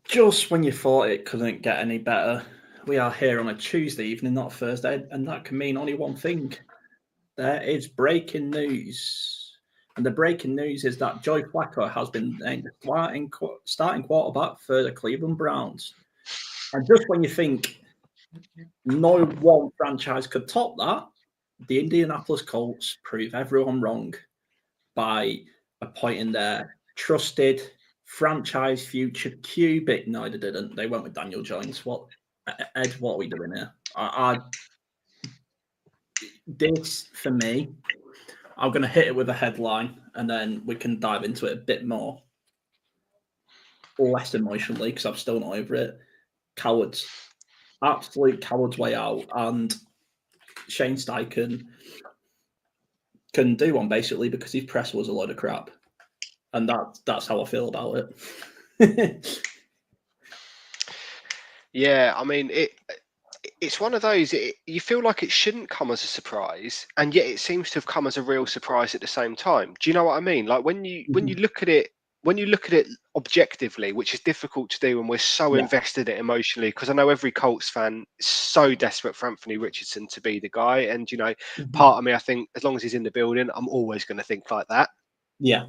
Just when you thought it couldn't get any better, we are here on a Tuesday evening, not Thursday, and that can mean only one thing. There is breaking news. And the breaking news is that Joey Flacco has been named starting quarterback for the Cleveland Browns. And just when you think no one franchise could top that, the Indianapolis Colts prove everyone wrong by appointing their trusted franchise future QB. No, they didn't. They went with Daniel Jones. Ed? What are we doing here? This for me, I'm going to hit it with a headline, and then we can dive into it a bit more, less emotionally, because I'm still not over it. Cowards, absolute cowards way out, and Shane Steichen can do one basically because his press was a load of crap, and that's how I feel about it. Yeah, I mean it's one of those. You feel like it shouldn't come as a surprise, and yet it seems to have come as a real surprise at the same time. Do you know what I mean? Like when you look at it, objectively, which is difficult to do when we're so invested in it emotionally, because I know every Colts fan is so desperate for Anthony Richardson to be the guy, and part of me, I think, as long as he's in the building, I'm always going to think like that. Yeah.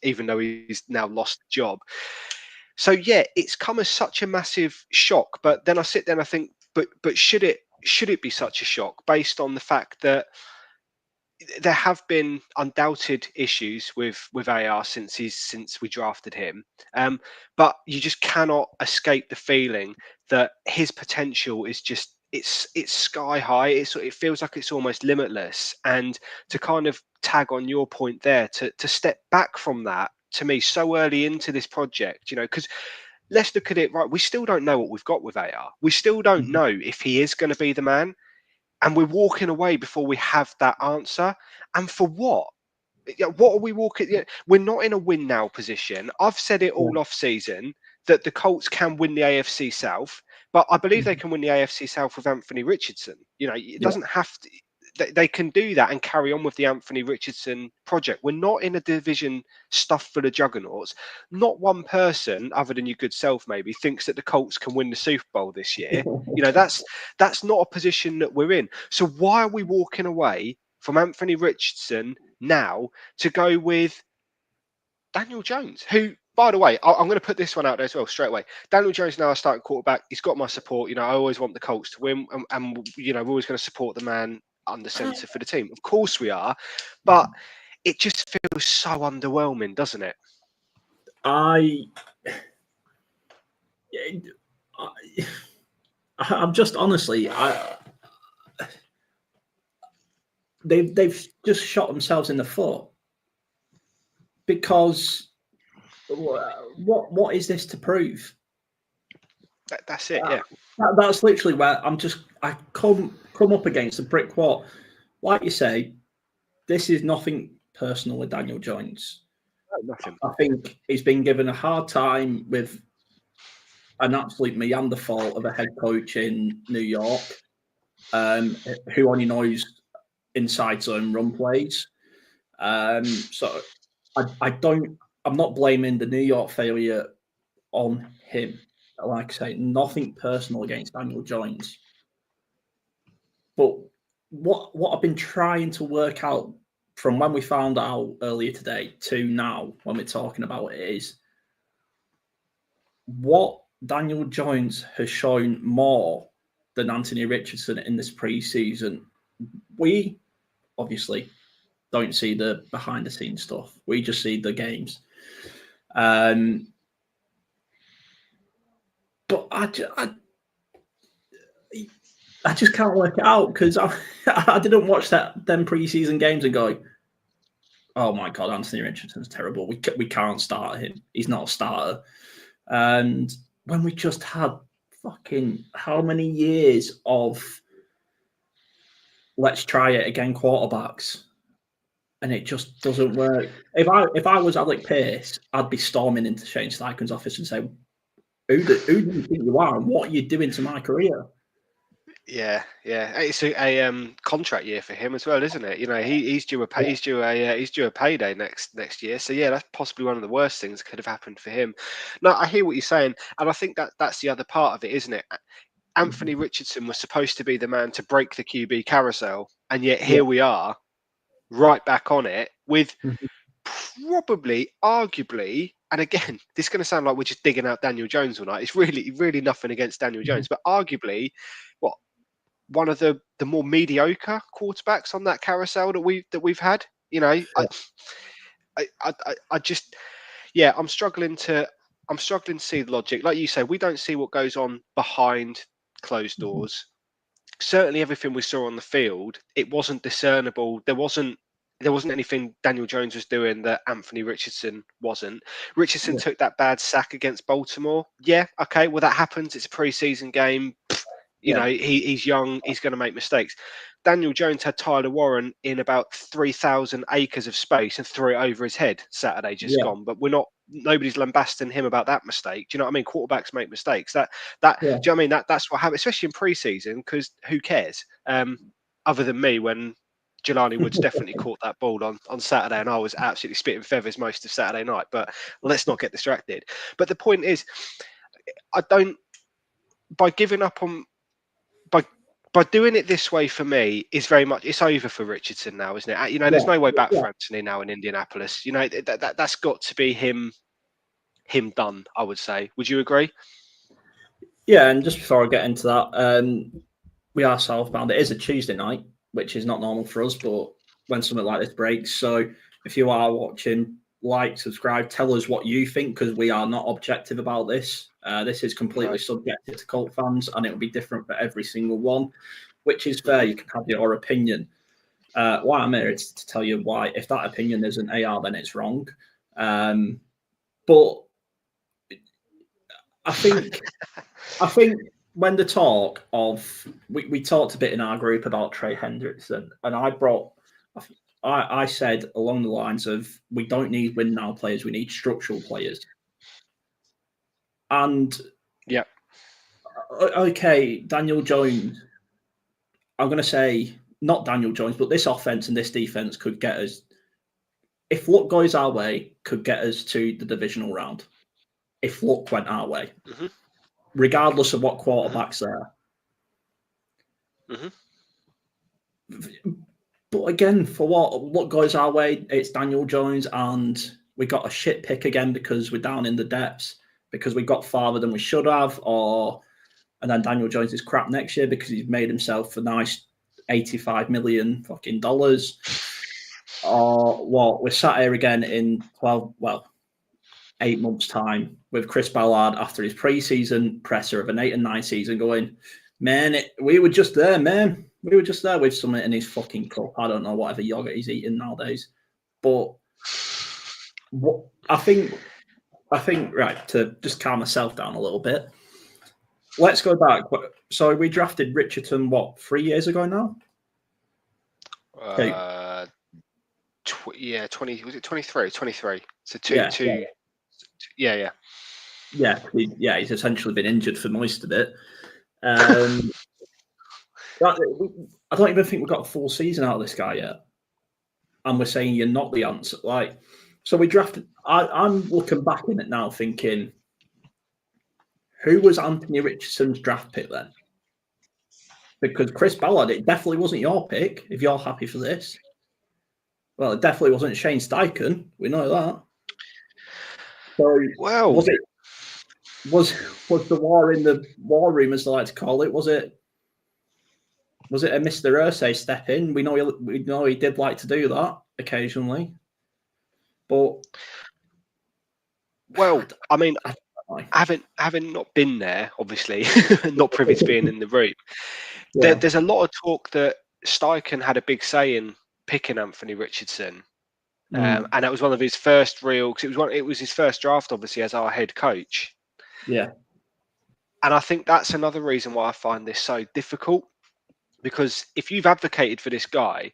Even though he's now lost the job. So yeah, it's come as such a massive shock. But then I sit there and I think, but should it be such a shock based on the fact that there have been undoubted issues with AR since we drafted him, but you just cannot escape the feeling that his potential is just it's sky high. It feels like it's almost limitless. And to kind of tag on your point there, to step back from that, to me, so early into this project, because let's look at it, right? We still don't know what we've got with AR. We still don't know if he is going to be the man. And we're walking away before we have that answer. And for what? What are we walking? We're not in a win now position. I've said it all off season that the Colts can win the AFC South, but I believe they can win the AFC South with Anthony Richardson. It doesn't have to. They can do that and carry on with the Anthony Richardson project. We're not in a division stuffed full of juggernauts. Not one person, other than your good self, maybe, thinks that the Colts can win the Super Bowl this year. That's not a position that we're in. So why are we walking away from Anthony Richardson now to go with Daniel Jones, who, by the way, I'm going to put this one out there as well straight away. Daniel Jones now a starting quarterback. He's got my support. I always want the Colts to win, and we're always going to support the man under centre for the team. Of course we are, but it just feels so underwhelming, doesn't it? I'm just honestly, they've just shot themselves in the foot, because what is this to prove? That's it. Yeah, that's literally where I come up against a brick wall. Like you say, this is nothing personal with Daniel Jones. Nothing. I think he's been given a hard time with an absolute Neanderthal of a head coach in New York, who only knows inside zone run plays. So I'm not blaming the New York failure on him. Like I say, nothing personal against Daniel Jones. But what I've been trying to work out from when we found out earlier today to now, when we're talking about it, is what Daniel Jones has shown more than Anthony Richardson in this preseason. We obviously don't see the behind the scenes stuff. We just see the games. But I just can't work it out, because I didn't watch them preseason games and go, oh my God, Anthony Richardson's terrible. We can't start him. He's not a starter. And when we just had fucking how many years of let's try it again quarterbacks, and it just doesn't work. If I was Alec Pierce, I'd be storming into Shane Steichen's office and say, who do you think you are, and what are you doing to my career? Yeah, it's a contract year for him as well, isn't it? You know, he's due a he's due a payday next year. So yeah, that's possibly one of the worst things that could have happened for him. No, I hear what you're saying, and I think that's the other part of it, isn't it? Anthony Richardson was supposed to be the man to break the QB carousel, and yet Yeah. here we are, right back on it with Mhm. probably, arguably, and again, this is going to sound like we're just digging out Daniel Jones all night. It's really nothing against Daniel Jones, but arguably, what, one of the more mediocre quarterbacks on that carousel that we've had. You know, Yeah. I just, yeah, I'm struggling to see the logic. Like you say, we don't see what goes on behind closed Mhm. doors. Certainly, everything we saw on the field, it wasn't discernible. There wasn't anything Daniel Jones was doing that Anthony Richardson wasn't. Richardson Yeah. took that bad sack against Baltimore. Yeah, okay, well that happens. It's a preseason game. You Yeah. know, he's young. He's going to make mistakes. Daniel Jones had Tyler Warren in about 3,000 acres of space and threw it over his head Saturday just Yeah. gone. But nobody's lambasting him about that mistake. Do you know what I mean? Quarterbacks make mistakes. Do you know what I mean? That's what happens, especially in preseason, because who cares? Other than me, when Jelani Woods definitely caught that ball on Saturday, and I was absolutely spitting feathers most of Saturday night. But let's not get distracted. But the point is, I don't, by giving up on, by doing it this way, for me, is very much, it's over for Richardson now, isn't it? You know, there's Yeah. no way back Yeah. for Anthony now in Indianapolis. You know, that's got to be him done, I would say. Would you agree? Yeah. And just before I get into that, we are southbound. It is a Tuesday night, which is not normal for us, but when something like this breaks, so if you are watching, like, subscribe, tell us what you think, because we are not objective about this. This is completely No. subjective to cult fans, and it'll be different for every single one, which is fair. You can have your opinion. Why I'm here is to tell you why. If that opinion isn't AR, then it's wrong. But I think when the talk of we talked a bit in our group about Trey Hendrickson, and I said along the lines of, we don't need win now players, we need structural players. And Yeah. okay, Daniel Jones, I'm going to say not Daniel Jones, but this offense and this defense could get us, if luck goes our way, could get us to the divisional round. If luck went our way, regardless of what quarterback's there. But again, for what goes our way, it's Daniel Jones, and we got a shit pick again because we're down in the depths, because we got farther than we should have, and then Daniel Jones is crap next year because he's made himself a nice $85 million fucking dollars. Or what? We're sat here again in 8 months' time with Chris Ballard after his preseason presser of an 8-9 season, going, man, we were just there, man. We were just there with something in his fucking cup. I don't know, whatever yogurt he's eating nowadays. But what I think, right, to just calm myself down a little bit, let's go back. So we drafted Richardson, 3 years ago now? Yeah, 20, was it 23? 23. So Yeah. Yeah. He's essentially been injured for most of it. I don't even think we've got a full season out of this guy yet. And we're saying you're not the answer. Like, so we drafted. I'm looking back in it now, thinking, who was Anthony Richardson's draft pick then? Because Chris Ballard, it definitely wasn't your pick. If you're happy for this, well, it definitely wasn't Shane Steichen. We know that. So, Well, was the war in the war room, as they like to call it? Was it a Mr. Irsay step in? We know he did like to do that occasionally, but I mean, having not been there, obviously, not privy to being in the room. yeah. There's a lot of talk that Steichen had a big say in picking Anthony Richardson, and that was one of his first real. Cause it was his first draft, obviously, as our head coach. Yeah. And I think that's another reason why I find this so difficult, because if you've advocated for this guy,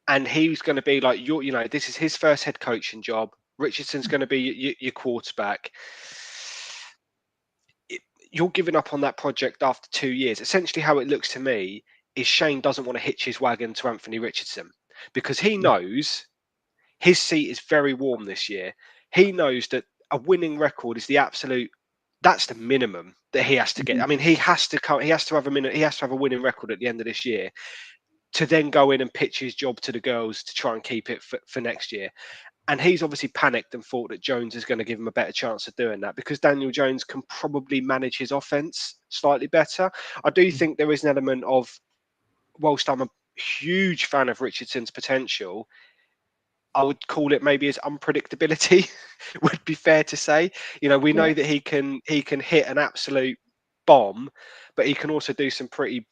and he's going to be like this is his first head coaching job. Richardson's going to be your quarterback. you're giving up on that project after 2 years. Essentially, how it looks to me is Shane doesn't want to hitch his wagon to Anthony Richardson because he knows his seat is very warm this year. He knows that a winning record is the absolute. That's the minimum that he has to get. I mean, he has to come. He has to have a winning record at the end of this year to then go in and pitch his job to the girls to try and keep it for next year. And he's obviously panicked and thought that Jones is going to give him a better chance of doing that because Daniel Jones can probably manage his offense slightly better. I do think there is an element of, whilst I'm a huge fan of Richardson's potential, I would call it maybe his unpredictability would be fair to say. You know, we know that he can hit an absolute bomb, but he can also do some pretty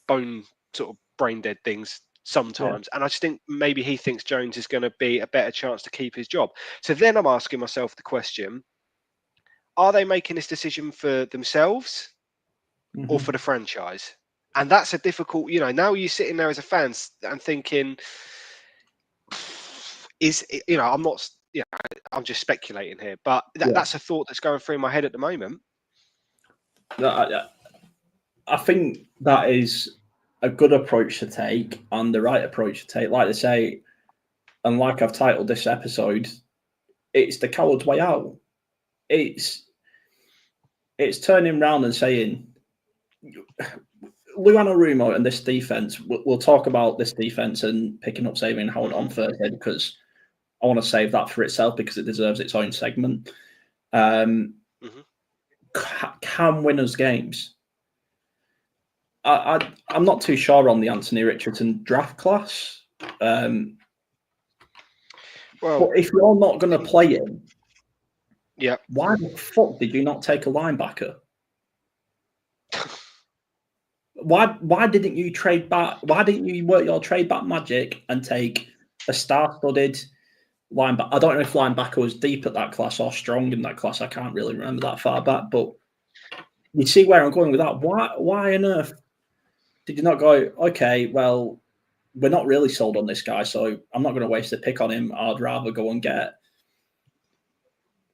sort of brain dead things sometimes. And I just think maybe he thinks Jones is going to be a better chance to keep his job. So then I'm asking myself the question, are they making this decision for themselves or for the franchise? And that's a difficult, you know, now you're sitting there as a fan and thinking, I'm not, I'm just speculating here, but that's a thought that's going through my head at the moment. I think that is a good approach to take and the right approach to take. Like they say, and like I've titled this episode, it's the coward's way out. It's turning around and saying, Luana Rumo and this defense, we'll talk about this defense and picking up Xavier Howard on Thursday because I want to save that for itself because it deserves its own segment. Can win us games. I'm not too sure on the Anthony Richardson draft class. But if you're not going to play him, why the fuck did you not take a linebacker? Why didn't you trade back? Why didn't you work your trade back magic and take a star-studded linebacker? I don't know if linebacker was deep at that class or strong in that class. I can't really remember that far back, but you see where I'm going with that. Why on earth did you not go, okay, well, we're not really sold on this guy, so I'm not going to waste a pick on him. I'd rather go and get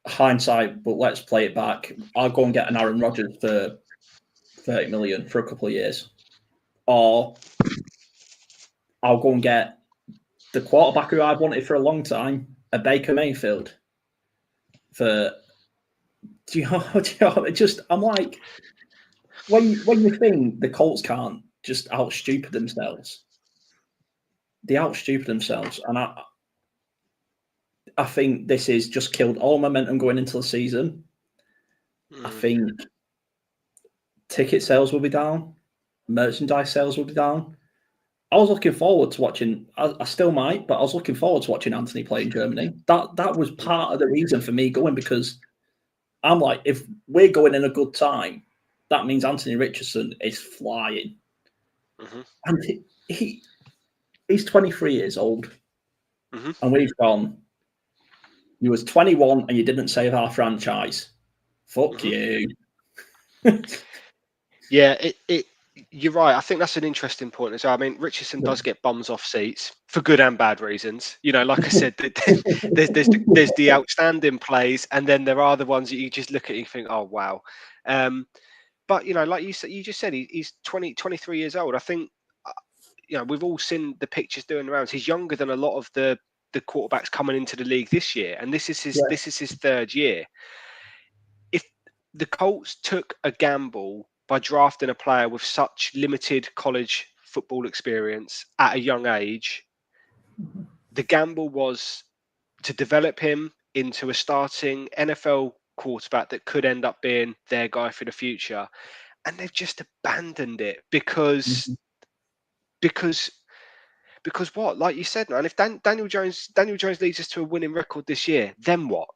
hindsight, but let's play it back. I'll go and get an Aaron Rodgers for 30 million for a couple of years. Or I'll go and get the quarterback who I've wanted for a long time, a Baker Mayfield. I'm like, when you think the Colts can't just out-stupid themselves, they out-stupid themselves. And I think this is just killed all momentum going into the season. I think ticket sales will be down. Merchandise sales will be down. I was looking forward to watching. I still might, but I was looking forward to watching Anthony play in Germany. That was part of the reason for me going because I'm like, if we're going in a good time, that means Anthony Richardson is flying, and he's 23 years old, and we've gone. You was 21 and you didn't save our franchise. Fuck you. Yeah, you're right. I think that's an interesting point as well. I mean, Richardson does get bums off seats for good and bad reasons. You know, like I said, there's the outstanding plays, and then there are the ones that you just look at and you think, oh wow. But you know, like you just said, he's 23 years old. I think, you know, we've all seen the pictures doing the rounds. He's younger than a lot of the quarterbacks coming into the league this year, and this is his third year. If the Colts took a gamble by drafting a player with such limited college football experience at a young age, the gamble was to develop him into a starting NFL quarterback that could end up being their guy for the future. And they've just abandoned it because what? Like you said, man, if Daniel Jones leads us to a winning record this year, then what?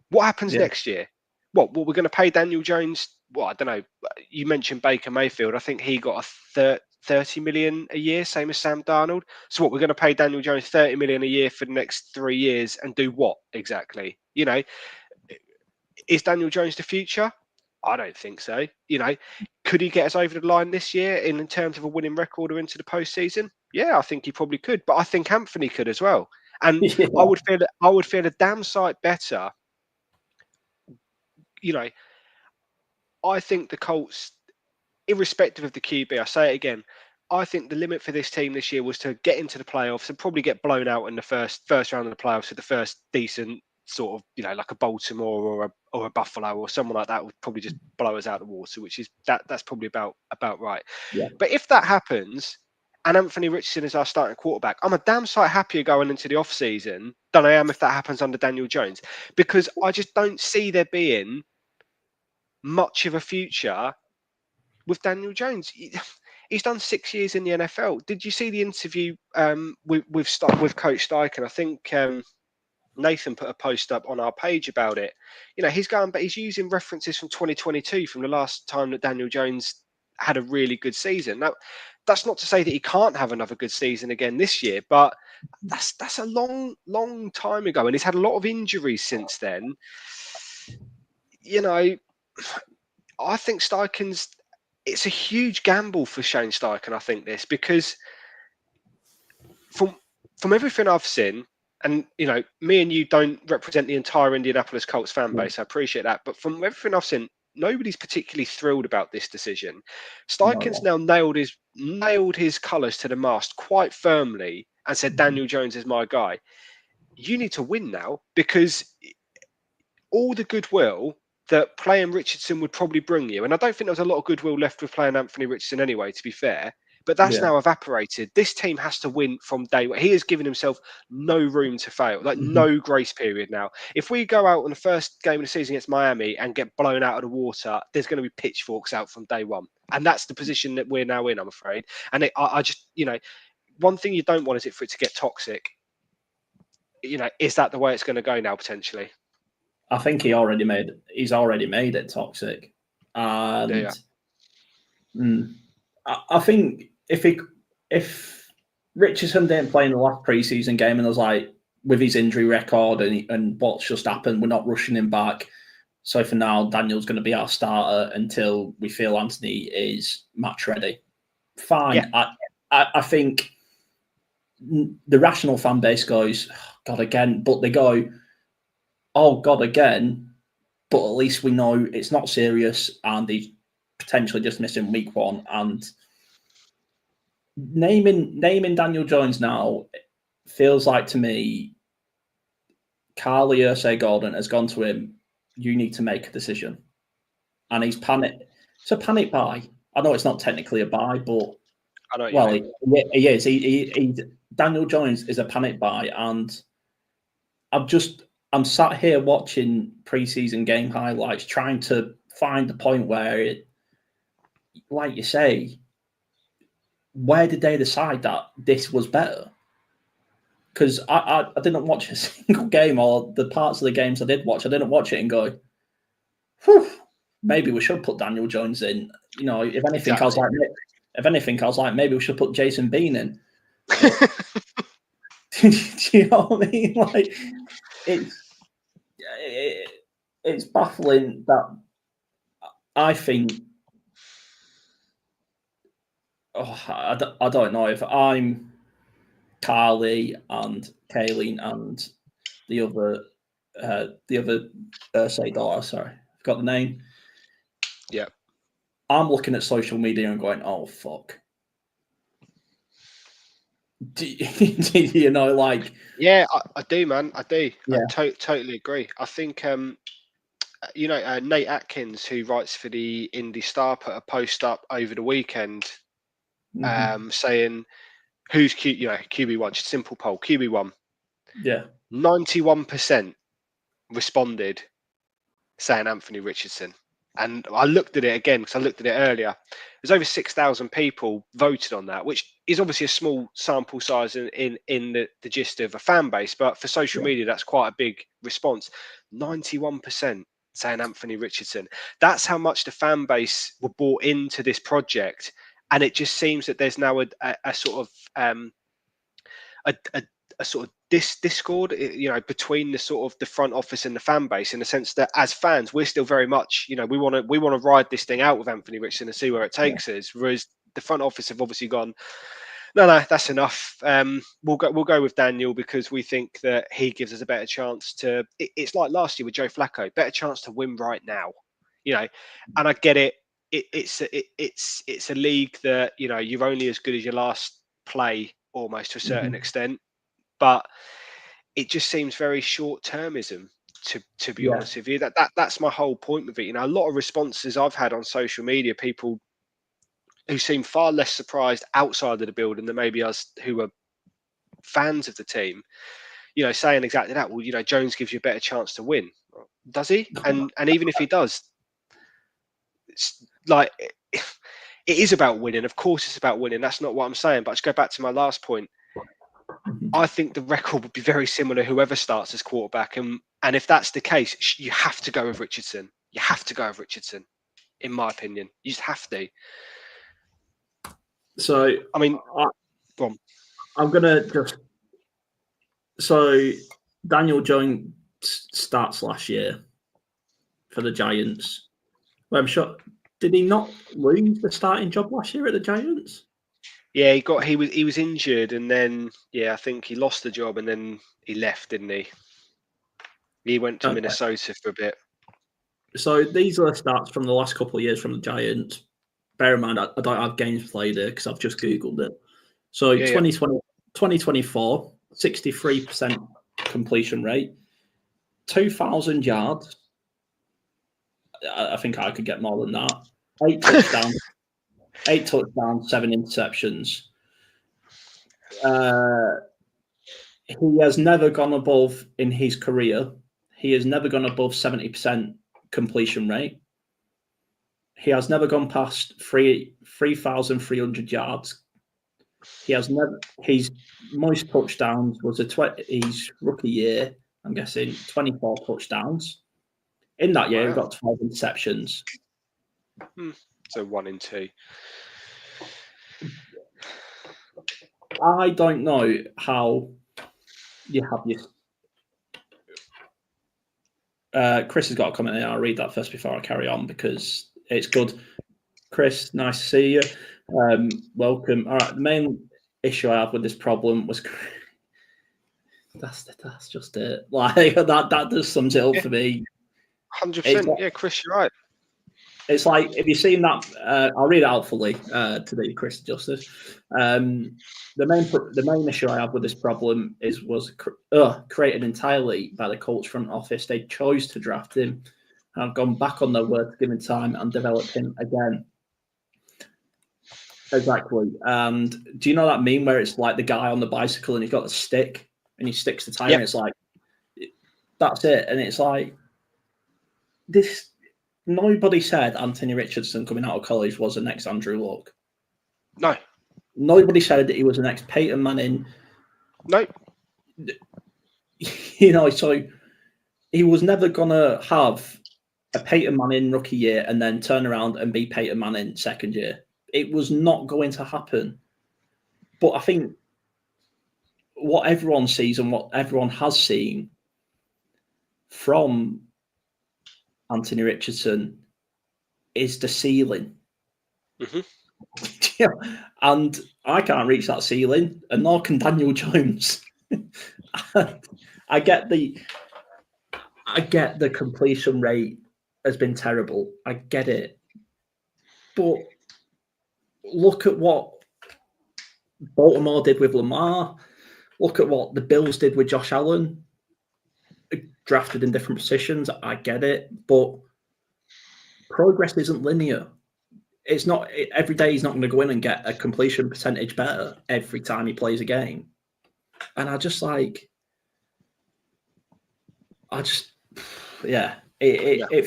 What happens next year? What we're going to pay Daniel Jones? Well, I don't know. You mentioned Baker Mayfield. I think he got a 30 million a year, same as Sam Darnold. So what, we're going to pay Daniel Jones 30 million a year for the next 3 years and do what exactly? You know, is Daniel Jones the future? I don't think so. You know, could he get us over the line this year in terms of a winning record or into the postseason? Yeah, I think he probably could. But I think Anthony could as well. And I would feel a damn sight better. You know, I think the Colts, irrespective of the QB, I say it again, I think the limit for this team this year was to get into the playoffs and probably get blown out in the first round of the playoffs with the first decent sort of, like a Baltimore or a Buffalo or someone like that would probably just blow us out of the water, which is that's probably about right. Yeah. But if that happens and Anthony Richardson is our starting quarterback, I'm a damn sight happier going into the off season than I am if that happens under Daniel Jones, because I just don't see there being much of a future with Daniel Jones. He's done 6 years in the NFL. Did you see the interview with Coach Steichen? I think Nathan put a post up on our page about it. He's using references from 2022, from the last time that Daniel Jones had a really good season. Now, that's not to say that he can't have another good season again this year, but that's a long time ago, and he's had a lot of injuries since then. I think it's a huge gamble for Shane Steichen, I think, this, because from everything I've seen, and me and you don't represent the entire Indianapolis Colts fan base, I appreciate that, but from everything I've seen, nobody's particularly thrilled about this decision. Steichen's now nailed his colours to the mast quite firmly and said, Daniel Jones is my guy. You need to win now, because all the goodwill that playing Richardson would probably bring you, and I don't think there was a lot of goodwill left with playing Anthony Richardson anyway, to be fair, but that's now evaporated. This team has to win from day one. He has given himself no room to fail, no grace period now. If we go out on the first game of the season against Miami and get blown out of the water, there's going to be pitchforks out from day one. And that's the position that we're now in, I'm afraid. And I just, one thing you don't want is for it to get toxic. Is that the way it's going to go now, potentially? I think he's already made it toxic, and I think if Richardson didn't play in the last preseason game and was like, with his injury record and what's just happened, we're not rushing him back. So for now, Daniel's going to be our starter until we feel Anthony is match ready. Fine. Yeah. I think the rational fan base goes, oh, God, again, but they go, oh God, again, but at least we know it's not serious and he's potentially just missing week one. And naming Daniel Jones now feels like, to me, Carly Ursay-Gordon has gone to him, you need to make a decision. And he's panicked. It's a panic buy. I know it's not technically a buy, but he is. He Daniel Jones is a panic buy, and I'm sat here watching preseason game highlights, trying to find the point where it, like you say, where did they decide that this was better? Because I didn't watch a single game, or the parts of the games I did watch, I didn't watch it and go, whew, maybe we should put Daniel Jones in. If anything, I was like, maybe we should put Jason Bean in. Do you know what I mean? Like, it's baffling that I think. I don't know if I'm Carly and Kayleen and the other Ursay daughter. Sorry, I've got the name. Yeah, I'm looking at social media and going, "Oh fuck." Do you know, like? Yeah, I do, man. I do. Yeah. I totally agree. I think, Nate Atkins, who writes for the Indy Star, put a post up over the weekend saying, who's QB1? Just simple poll, QB1. Yeah. 91% responded saying Anthony Richardson. And I looked at it again because I looked at it earlier. There's over 6,000 people voted on that, which is obviously a small sample size in the gist of a fan base. But for social media, that's quite a big response. 91% saying Anthony Richardson. That's how much the fan base were bought into this project. And it just seems that there's now a sort of a sort of discord, between the sort of the front office and the fan base, in the sense that as fans, we're still very much, we want to ride this thing out with Anthony Richardson and see where it takes us. Whereas the front office have obviously gone, no, that's enough. We'll go with Daniel because we think that he gives us a better chance to. It's like last year with Joe Flacco, better chance to win right now. you know, and I get it. It's a league that, you know, you're only as good as your last play almost to a certain extent, but it just seems very short-termism. To be honest with you, that's my whole point with it. You know, a lot of responses I've had on social media, people who seem far less surprised outside of the building than maybe us who are fans of the team, you know, saying exactly that. Well, you know, Jones gives you a better chance to win. Does he? And even if he does, it's like it is about winning. Of course, it's about winning. That's not what I'm saying. But to go back to my last point, I think the record would be very similar whoever starts as quarterback. And if that's the case, you have to go with Richardson. You have to go with Richardson, in my opinion. You just have to. So, I mean, I'm going to just... So, Daniel Jones starts last year for the Giants. Well, I'm sure... Did he not lose the starting job last year at the Giants? Yeah, he was injured, and then I think he lost the job, and then he left, didn't he? He went to Minnesota for a bit. So these are the stats from the last couple of years from the Giants. Bear in mind, I don't have games played here because I've just Googled it. So 2024, 63% completion rate, 2,000 yards. I think I could get more than that. 8 touchdowns, 7 interceptions. He has never gone above, in his career, he has never gone above 70% completion rate. He has never gone past 3,300 yards. He has never. His most touchdowns was his rookie year. I'm guessing 24 touchdowns. In that year, he got 12 interceptions. So 1 in 2. I don't know how you have your. Chris has got a comment here. I'll read that first before I carry on because it's good. Chris, nice to see you. Welcome. All right, the main issue I have with this problem was that's just it. Like that just sums it up for me. 100%. Yeah, Chris, you're right. It's like if you've seen that, I'll read it out fully to do Chris justice. The main issue I have with this problem was created entirely by the Colts front office. They chose to draft him and have gone back on their word to give him time and develop him again. Exactly. And do you know that meme where it's like the guy on the bicycle and he's got the stick and he sticks the tire and it's like, that's it. And it's like, this, nobody said Anthony Richardson coming out of college was the next Andrew Luck. No. Nobody said that he was the next Peyton Manning. No. You know, so he was never going to have a Peyton Manning rookie year and then turn around and be Peyton Manning second year. It was not going to happen. But I think what everyone sees and what everyone has seen from Anthony Richardson is the ceiling. And I can't reach that ceiling, and nor can Daniel Jones. I get the completion rate has been terrible. I get it. But look at what Baltimore did with Lamar. Look at what the Bills did with Josh Allen. Drafted in different positions. I get it. But progress isn't linear. It's not every day. He's not going to go in and get a completion percentage better every time he plays a game. And it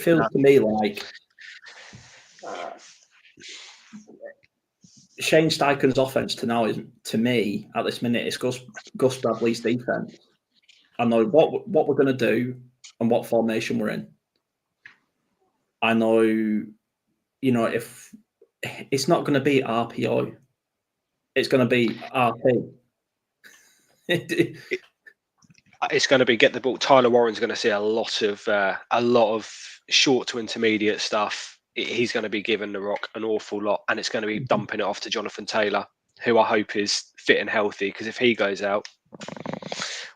feels to me like Shane Steichen's offense to me at this minute is Gus Bradley's defense. I know what we're going to do and what formation we're in. I know, if it's not going to be RPO, it's going to be RP. It's going to be get the ball. Tyler Warren's going to see a lot of short to intermediate stuff. He's going to be given the rock an awful lot, and it's going to be dumping it off to Jonathan Taylor, who I hope is fit and healthy. Because if he goes out,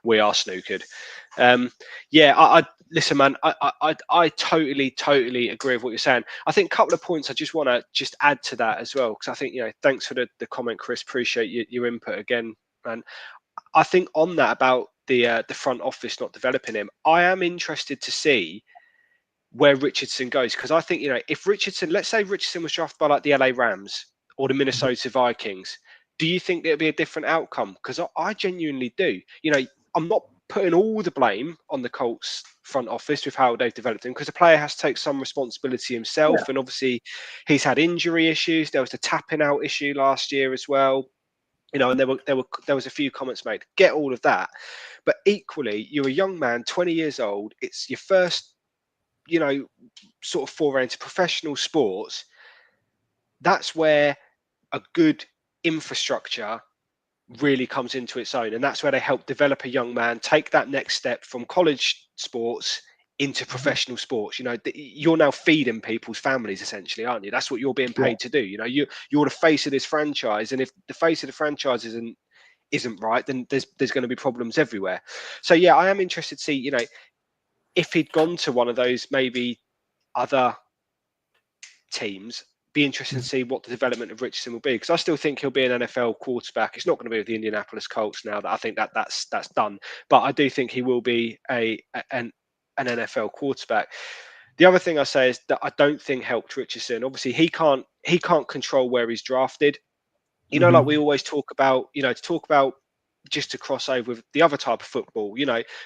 we are snookered. I listen, man. I totally agree with what you're saying. I think a couple of points I just want to just add to that as well, because I think, thanks for the comment, Chris. Appreciate your input again, man. I think on that about the front office not developing him, I am interested to see where Richardson goes, because I think, if Richardson, let's say Richardson was drafted by like the LA Rams or the Minnesota Vikings, do you think there'll be a different outcome? Because I genuinely do. I'm not putting all the blame on the Colts front office with how they've developed him, because the player has to take some responsibility himself. And obviously he's had injury issues. There was the tapping out issue last year as well. And there was a few comments made. Get all of that. But equally, you're a young man, 20 years old. It's your first, sort of foray into professional sports. That's where a good infrastructure really comes into its own, and that's where they help develop a young man take that next step from college sports into professional sports. You're now feeding people's families, essentially, aren't you? That's what you're being paid to do. You're the face of this franchise, and if the face of the franchise isn't right, then there's going to be problems everywhere. So I am interested to see, if he'd gone to one of those maybe other teams. Be interested to see what the development of Richardson will be, because I still think he'll be an NFL quarterback. It's not going to be with the Indianapolis Colts now. That I think that's done, but I do think he will be an NFL quarterback. The other thing I say is that I don't think helped Richardson. Obviously, he can't control where he's drafted. Like we always talk about, to talk about, just to cross over with the other type of football,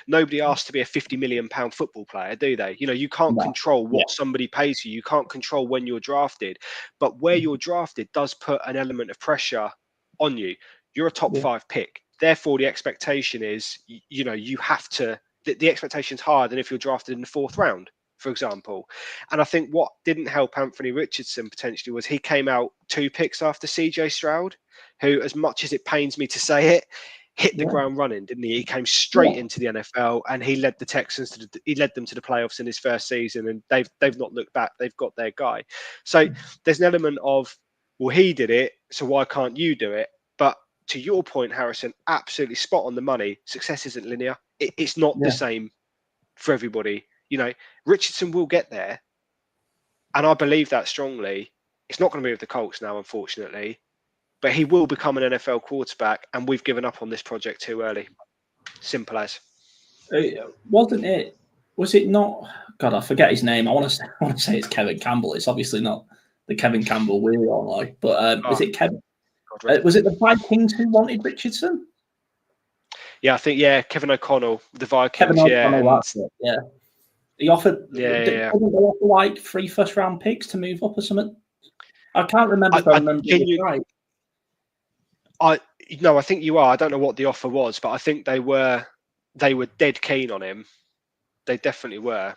nobody asks to be a £50 million football player, do they? You can't control what somebody pays you. You can't control when you're drafted, but where you're drafted does put an element of pressure on you. You're a top 5 pick. Therefore, the expectation is, you have to, the expectation's higher than if you're drafted in the 4th round, for example. And I think what didn't help Anthony Richardson potentially was he came out 2 picks after CJ Stroud, who, as much as it pains me to say it, hit the ground running, didn't he? He came straight into the NFL, and he led the Texans he led them to the playoffs in his first season, and they've not looked back. They've got their guy. So there's an element of, well, he did it, so why can't you do it? But to your point, Harrison, absolutely spot on the money. Success isn't linear. It's not the same for everybody. Richardson will get there, and I believe that strongly. It's not going to be with the Colts now, unfortunately. But he will become an NFL quarterback, and we've given up on this project too early. Simple as. Wasn't it? Was it not? God, I forget his name. I want to say it's Kevin Campbell. It's obviously not the Kevin Campbell we all like. But was it Kevin? Was it the Vikings who wanted Richardson? Yeah, I think Kevin O'Connell, the Vikings. Kevin O'Connell, that's it. Yeah. He offered. Didn't they offer like 3 first-round picks to move up or something? I can't remember if I remember it right. I think you are. I don't know what the offer was, but I think they were dead keen on him. They definitely were.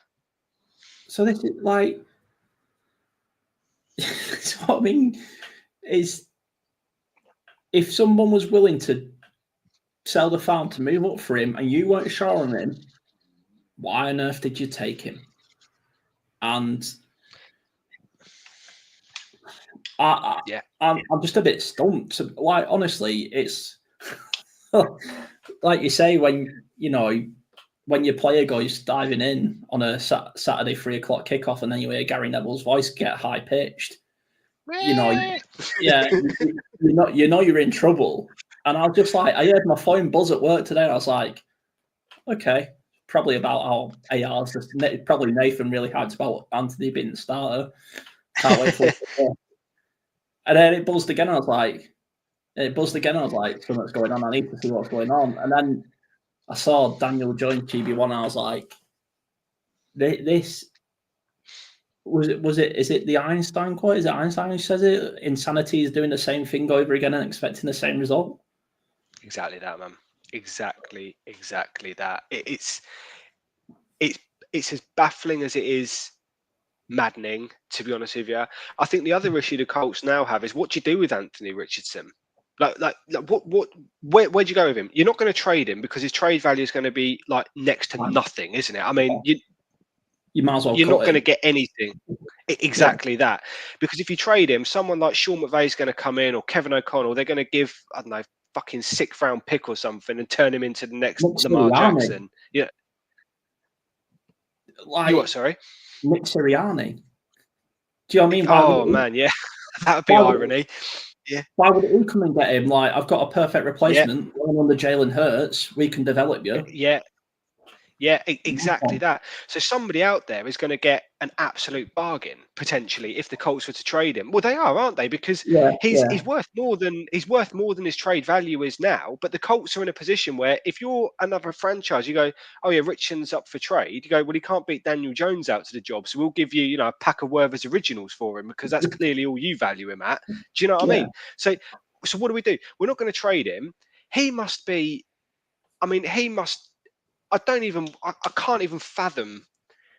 So this is like, what I mean is, if someone was willing to sell the farm to move up for him, and you weren't sure on him, why on earth did you take him? And I'm just a bit stumped. Like, honestly, it's like you say, when your player goes diving in on a Saturday 3 o'clock kickoff, and then you hear Gary Neville's voice get high pitched. You're in trouble. And I was just like, I heard my phone buzz at work today, and I was like, okay, probably about how AR's probably Nathan really hyped about Anthony being the starter. Can't wait for it. And then it buzzed again. I was like, something's going on. I need to see what's going on. And then I saw Daniel join GB1, and I was like, this was it? Is it the Einstein quote? Is it Einstein who says it? Insanity is doing the same thing over again and expecting the same result. Exactly that, man. Exactly that. It's as baffling as it is maddening, to be honest with you. I think the other issue the Colts now have is, what do you do with Anthony Richardson? Like where do you go with him? You're not going to trade him, because his trade value is going to be like next to nothing, isn't it? I mean, you might as well. You're not going to get anything. Exactly that. Because if you trade him, someone like Sean McVay's going to come in, or Kevin O'Connell, they're going to give, I don't know, fucking 6th round pick or something and turn him into the next Nick Lamar Sirianni. Jackson. Yeah. Like, You what, sorry? Nick Sirianni. Do you know what I mean? Why Oh, man, yeah. That would be irony. Why would he come and get him? Like, I've got a perfect replacement. Going on the Jalen Hurts, we can develop you. Yeah, exactly that. So somebody out there is going to get an absolute bargain potentially if the Colts were to trade him. Well, they are, aren't they? Because he's worth more than his trade value is now. But the Colts are in a position where if you're another franchise, you go, oh yeah, Richardson's up for trade. You go, well, he can't beat Daniel Jones out to the job, so we'll give you, a pack of Werther's originals for him because that's clearly all you value him at. Do you know what I mean? So what do we do? We're not going to trade him. He must be. I mean, he must. I can't even fathom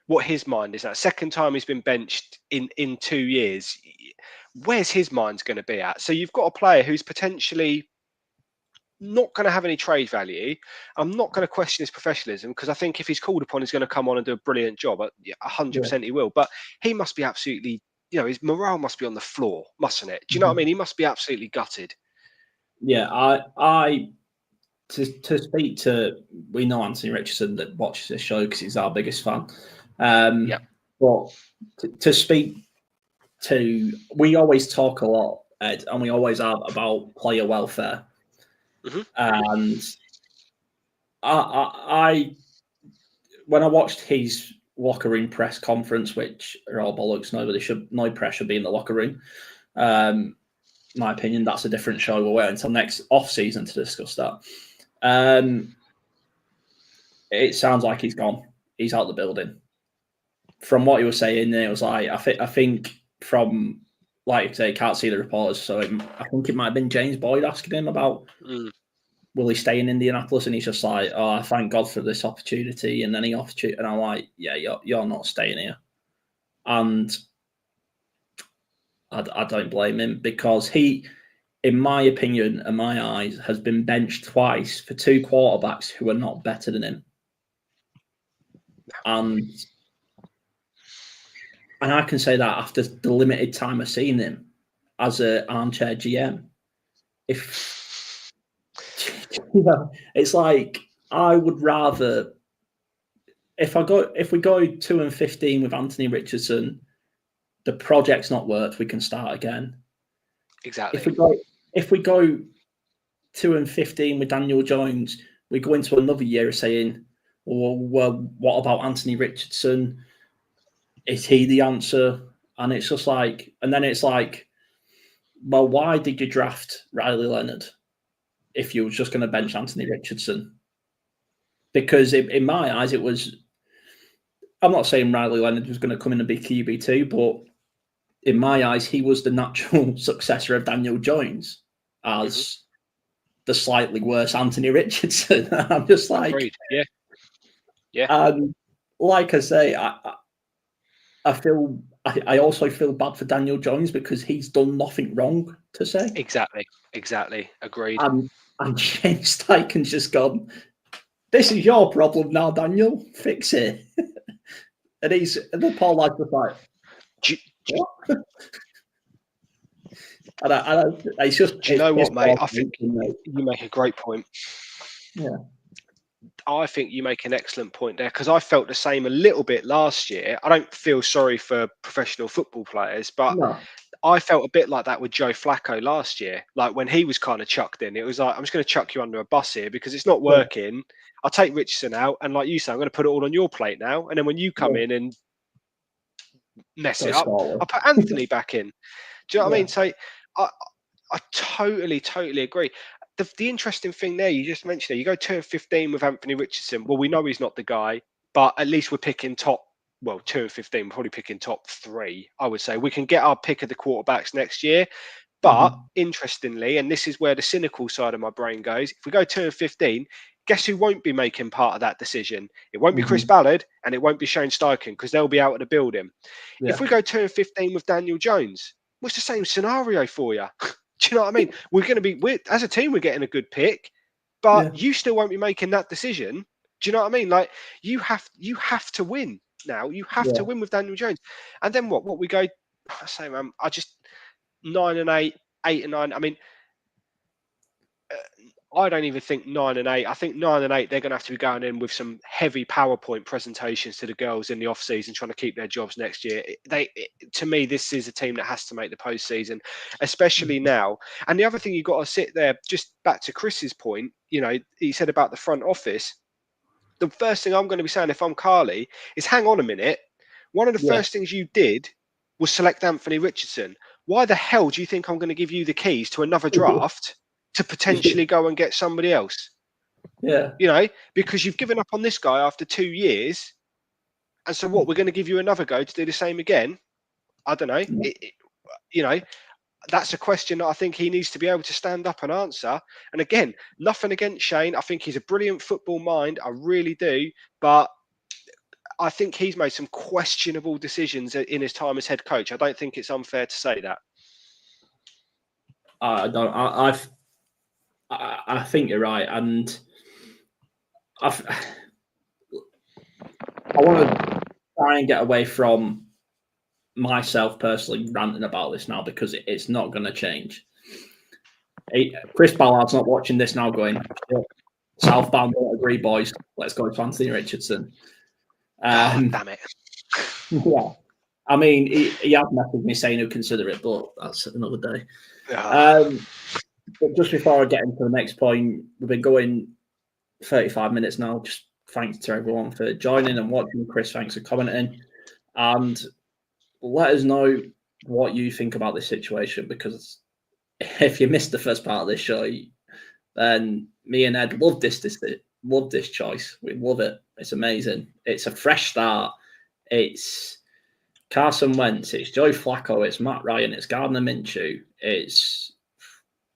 what his mind is at. Second time he's been benched in 2 years. Where's his mind's going to be at? So you've got a player who's potentially not going to have any trade value. I'm not going to question his professionalism because I think if he's called upon, he's going to come on and do a brilliant job. 100% he will. But he must be absolutely, his morale must be on the floor, mustn't it? Do you know what I mean? He must be absolutely gutted. Yeah, To speak to, we know Anthony Richardson that watches this show because he's our biggest fan. But to speak to, we always talk a lot, Ed, and we always have about player welfare. And I when I watched his locker room press conference, which are all bollocks, no pressure should be in the locker room. My opinion, that's a different show. We'll wait until next off season to discuss that. It sounds like he's gone. He's out the building. From what he was saying, it was like I think from, like I say, can't see the reporters, so I think it might have been James Boyd asking him about will he stay in Indianapolis, and he's just like, oh, I thank God for this opportunity and any opportunity, and I'm like, yeah, you're not staying here, and I don't blame him because he, in my opinion and my eyes, has been benched twice for two quarterbacks who are not better than him. And I can say that after the limited time I've seen him as an armchair GM. If it's like I would rather if we go 2-15 with Anthony Richardson, the project's not worked, we can start again. Exactly. If we go 2-15 with Daniel Jones, we go into another year saying, well, what about Anthony Richardson? Is he the answer? And it's just like, and then it's like, well, why did you draft Riley Leonard if you were just going to bench Anthony Richardson? Because in my eyes, it was, I'm not saying Riley Leonard was going to come in and be QB2, but in my eyes, he was the natural successor of Daniel Jones as the slightly worse Anthony Richardson. I'm just like, agreed. Yeah. And like I say, I also feel bad for Daniel Jones because he's done nothing wrong to say. Exactly. Agreed. And James Steichen's just gone, this is your problem now, Daniel. Fix it. and the poor lad's just like, what? It's just. Do you know what, mate? I think you make a great point. Yeah. I think you make an excellent point there because I felt the same a little bit last year. I don't feel sorry for professional football players, but I felt a bit like that with Joe Flacco last year. Like when he was kind of chucked in, it was like, I'm just going to chuck you under a bus here because it's not working. I'll take Richardson out. And like you say, I'm going to put it all on your plate now. And then when you come in and mess it up, I'll put Anthony back in. Do you know what I mean? So I totally agree. The interesting thing there, you just mentioned it, you go 2-15 with Anthony Richardson. Well, we know he's not the guy, but at least we're picking 2-15, we're probably picking top 3, I would say. We can get our pick of the quarterbacks next year. But interestingly, and this is where the cynical side of my brain goes, if we go 2-15, guess who won't be making part of that decision? It won't be Chris Ballard and it won't be Shane Steichen because they'll be out of the building. Yeah. If we go 2-15 with Daniel Jones, what's the same scenario for you? Do you know what I mean? We're going to be, as a team, we're getting a good pick, but you still won't be making that decision. Do you know what I mean? Like you have to win now. You have to win with Daniel Jones. And then what we go, I say, man, I just 9-8, 8-9. I mean, I don't even think 9 and 8. I think 9 and 8, they're going to have to be going in with some heavy PowerPoint presentations to the girls in the off season, trying to keep their jobs next year. To me, this is a team that has to make the postseason, especially now. And the other thing you've got to sit there, just back to Chris's point, he said about the front office. The first thing I'm going to be saying if I'm Carly is, hang on a minute. One of the first things you did was select Anthony Richardson. Why the hell do you think I'm going to give you the keys to another draft to potentially go and get somebody else? Yeah. Because you've given up on this guy after 2 years. And so what, we're going to give you another go to do the same again? I don't know. That's a question that I think he needs to be able to stand up and answer. And again, nothing against Shane. I think he's a brilliant football mind. I really do. But I think he's made some questionable decisions in his time as head coach. I don't think it's unfair to say that. I don't. I think you're right, and I want to try and get away from myself personally ranting about this now, because it's not going to change. Chris Ballard's not watching this now going, Southbound don't agree, boys. Let's go to Anthony Richardson. Damn it. Yeah. I mean, he has messaged me saying he'll consider it, but that's another day. But just before I get into the next point, we've been going 35 minutes now. Just thanks to everyone for joining and watching. Chris, thanks for commenting. And let us know what you think about this situation, because if you missed the first part of this show, then me and Ed love this choice. We love it. It's amazing. It's a fresh start. It's Carson Wentz. It's Joe Flacco. It's Matt Ryan. It's Gardner Minshew. It's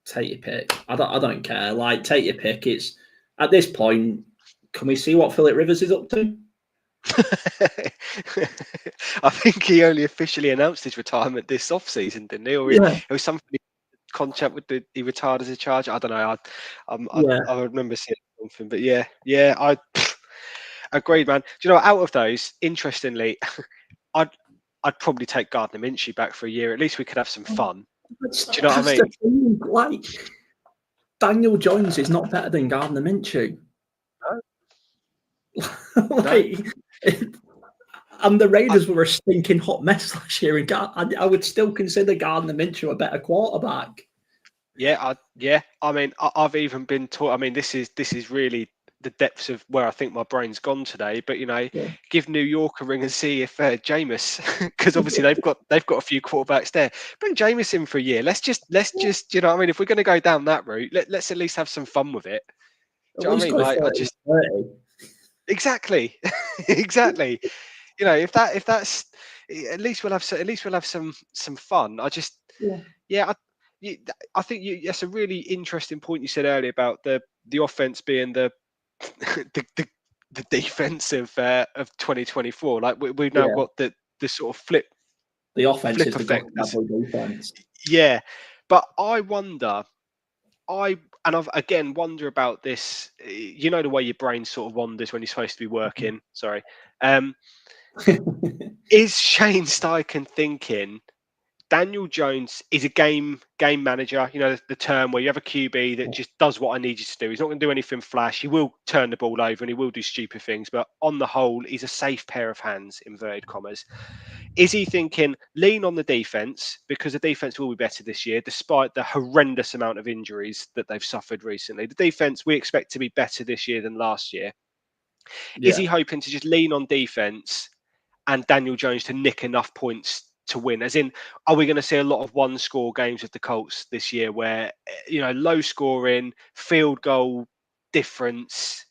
take your pick. I don't care. Like, take your pick. It's at this point. Can we see what Philip Rivers is up to? I think he only officially announced his retirement this off-season, didn't he? Or it was something contract with he retired as a Charger. I don't know. I remember seeing something, but yeah, I agreed, man. Do you know, out of those, interestingly, I'd probably take Gardner Minshew back for a year. At least we could have some fun. Do you know what I mean? Like, Daniel Jones is not better than Gardner Minshew. And the Raiders were a stinking hot mess last year, and I would still consider Gardner Minshew a better quarterback. Yeah. I mean, I've even been taught. I mean, this is really the depths of where I think my brain's gone today. But give New York a ring and see if Jameis, because obviously they've got a few quarterbacks there. Bring Jameis in for a year. Let's just you know what I mean, if we're going to go down that route, let's at least have some fun with it. Do you know what I mean? Like, I just 30. Exactly. If that's at least we'll have some fun. I just I think that's a really interesting point you said earlier about the offense being the defense of 2024. Like we've now got the sort of flip. The offense is effect. The defense. Yeah, but I wonder. I've again wonder about this. You know, the way your brain sort of wanders when you're supposed to be working. Sorry. Is Shane Steichen thinking Daniel Jones is a game manager? You know, the term where you have a QB that just does what I need you to do. He's not going to do anything flash. He will turn the ball over and he will do stupid things. But on the whole, he's a safe pair of hands, inverted commas. Is he thinking lean on the defense, because the defense will be better this year, despite the horrendous amount of injuries that they've suffered recently? The defense we expect to be better this year than last year. Is he hoping to just lean on defense and Daniel Jones to nick enough points to win? As in, are we going to see a lot of one-score games with the Colts this year where, low scoring, field goal difference?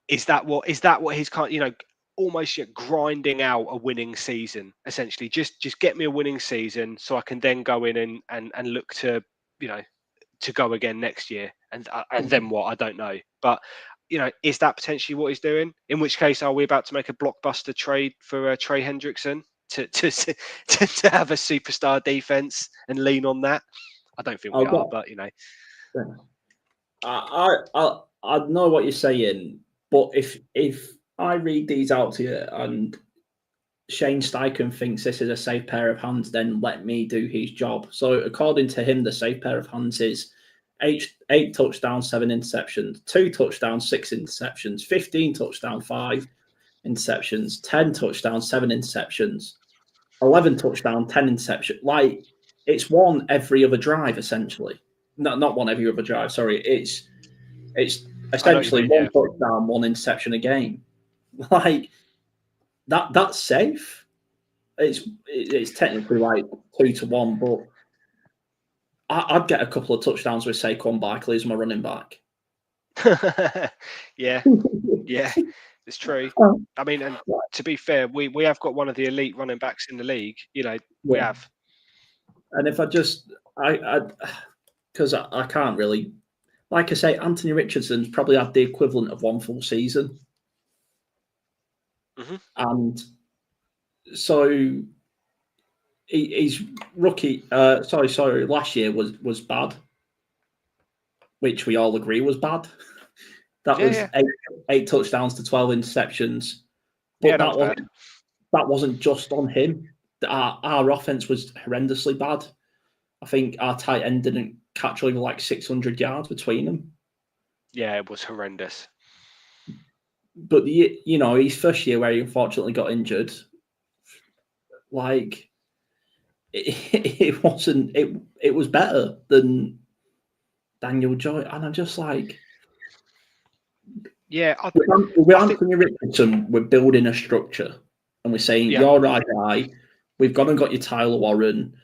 Is that what he's kind of, almost grinding out a winning season, essentially? Just get me a winning season so I can then go in and look to, to go again next year. And then what? I don't know. But is that potentially what he's doing? In which case, are we about to make a blockbuster trade for Trey Hendrickson to have a superstar defense and lean on that? I don't think we are, but I know what you're saying, but if I read these out to you and Shane Steichen thinks this is a safe pair of hands, then let me do his job. So according to him, the safe pair of hands is eight touchdowns, 7 interceptions, 2 touchdowns, 6 interceptions, 15 touchdowns, 5 interceptions, 10 touchdowns, 7 interceptions, 11 touchdowns, 10 interceptions. Like, it's one every other drive, essentially. Not one every other drive, sorry. It's essentially one touchdown, 1 interception a game. Like, that's safe. It's technically like 2-1, but I'd get a couple of touchdowns with Saquon Barkley as my running back. yeah, it's true. I mean, and to be fair, we have got one of the elite running backs in the league. We have. And if because I can't really, like I say, Anthony Richardson's probably had the equivalent of 1 full season. Mm-hmm. And so he's rookie. Last year was bad, which we all agree was bad. That was 8 touchdowns to 12 interceptions. But that wasn't just on him. Our offense was horrendously bad. I think our tight end didn't catch over like 600 yards between them. Yeah, it was horrendous. But his first year where he unfortunately got injured, like it wasn't. It was better than Daniel Jones, and I'm just like, with Anthony Richardson, we're building a structure, and we're saying you're right, guy. We've gone and got your Tyler Warren.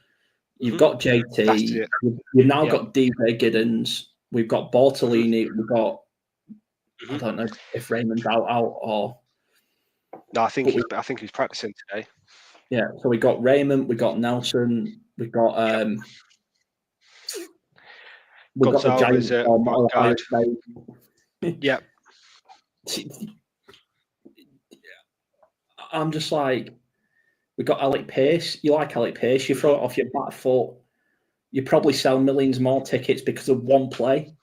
You've got JT. You've now got DJ Giddens. We've got Bortolini. We've got. I don't know if Raymond's out or. No, I think he's practicing today. Yeah, so we got Raymond. We got Nelson. We got we got the Giants. Yeah. I'm just like, we got Alec Pierce. You like Alec Pierce? You throw it off your back foot. You probably sell millions more tickets because of one play.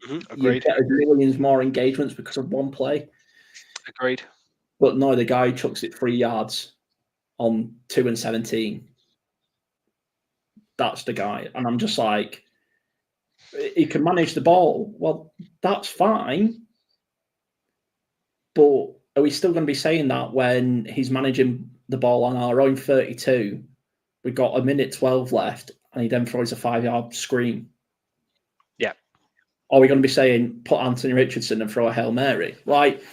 Agreed. You get millions more engagements because of one play. Agreed. But no, the guy who chucks it 3 yards on 2 and 17. That's the guy. And I'm just like, he can manage the ball. Well, that's fine. But are we still going to be saying that when he's managing the ball on our own 32? We've got 1:12 left, and he then throws a 5-yard screen. Yeah. Are we going to be saying, put Anthony Richardson and throw a Hail Mary? Like,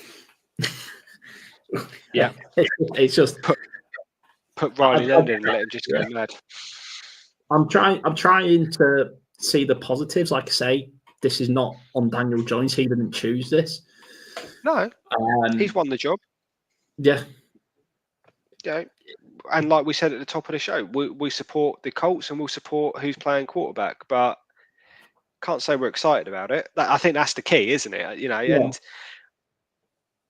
yeah. It's just... Put Riley Leonard in and let him just go mad. I'm trying to see the positives. Like I say, this is not on Daniel Jones. He didn't choose this. No. He's won the job. Yeah. Yeah. And like we said at the top of the show, we support the Colts and we'll support who's playing quarterback, but can't say we're excited about it. I think that's the key, isn't it? And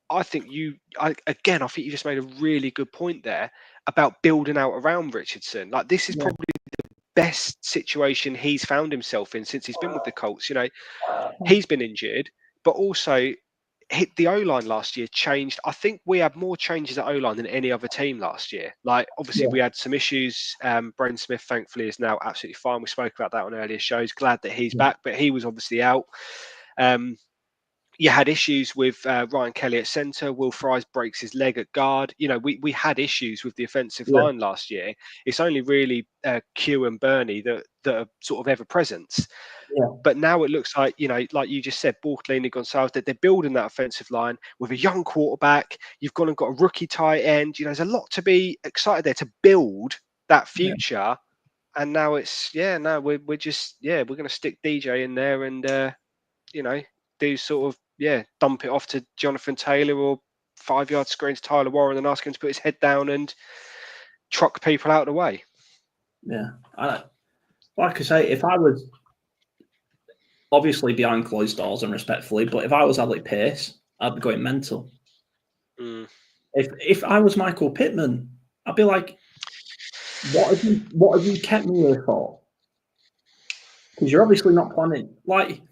I think you just made a really good point there about building out around Richardson. Like, this is probably the best situation he's found himself in since he's been with the Colts. He's been injured, but also the O-line last year changed. I think we had more changes at O-line than any other team last year. Like, obviously we had some issues. Braden Smith, thankfully, is now absolutely fine. We spoke about that on earlier shows. Glad that he's back, but he was obviously out. You had issues with Ryan Kelly at centre. Will Fries breaks his leg at guard. We had issues with the offensive line last year. It's only really Q and Bernie that are sort of ever present. Yeah. But now it looks like, like you just said, Bortolini, Gonzalez, that they're building that offensive line with a young quarterback. You've gone and got a rookie tight end. There's a lot to be excited there to build that future. Yeah. And now we're going to stick DJ in there and, do sort of, dump it off to Jonathan Taylor or 5-yard screen to Tyler Warren and ask him to put his head down and truck people out of the way. Yeah. Like I say, if I was obviously behind closed doors and respectfully, but if I was Alec Pierce, I'd be going mental. If I was Michael Pittman, I'd be like, what have you kept me here for? Because you're obviously not planning. Like,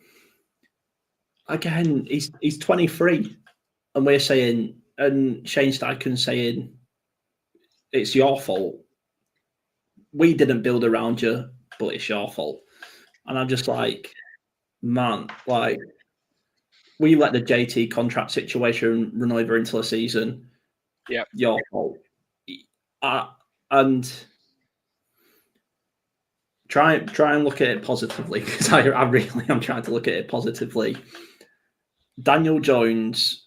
again, he's 23, and we're saying, and Shane Steichen's saying, it's your fault. We didn't build around you, but it's your fault. And I'm just like, man, like we let the JT contract situation run over into the season. Yeah, your fault. And try and look at it positively, because I really am trying to look at it positively. Daniel Jones